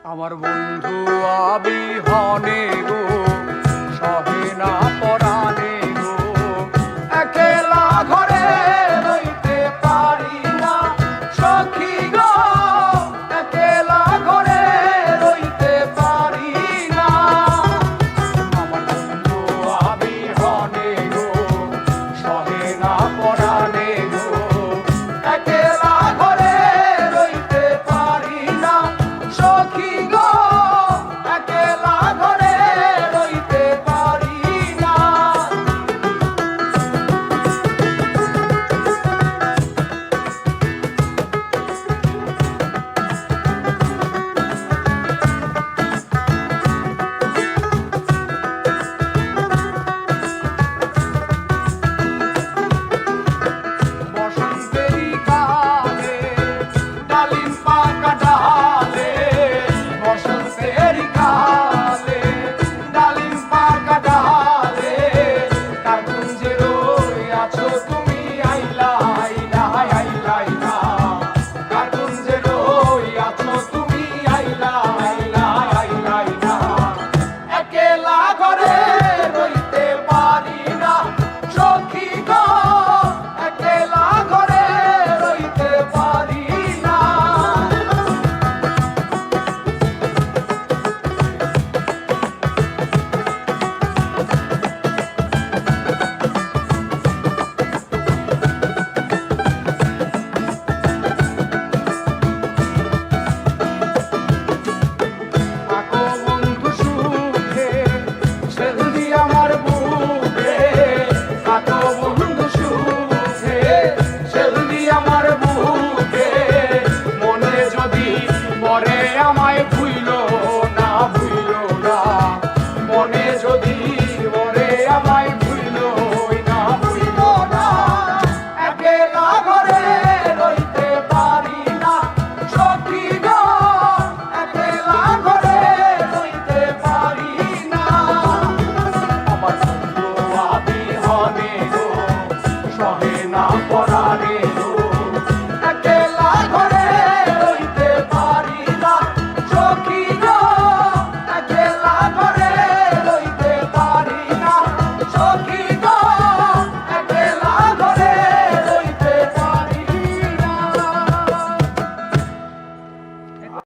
আমার বন্ধু আবিহনে গো সহে না পরাণে গো, একেলা ঘরে রইতে পারি না সখী গো, একেলা ঘরে রইতে পারি না। আমার বন্ধু আবিহনে গো সহে না পরাণে গো, একেলা ঘরে রইতে পারি না সখী গো, একেলা ঘরে রইতে পারি না। বসন্তেরই কালে ডালিম পাকা ডালে, বসন্তেরই কালে ডালিম পাকা ডালে, কার কুঞ্জে রই আছো তুমি আইলা আইলা আইলা আইলা, কার কুঞ্জে রই আছো তুমি আইলা আইলা আইলা আইলা। একেলা ঘরে রইতে পারি না সখী গো, একেলা ঘরে রইতে পারি না। থাকো বন্ধু সুখে সেলদি আমার বুকে, থাকো বন্ধু সুখে সেলদি আমার বুকে, মনে যদি পরে আমায়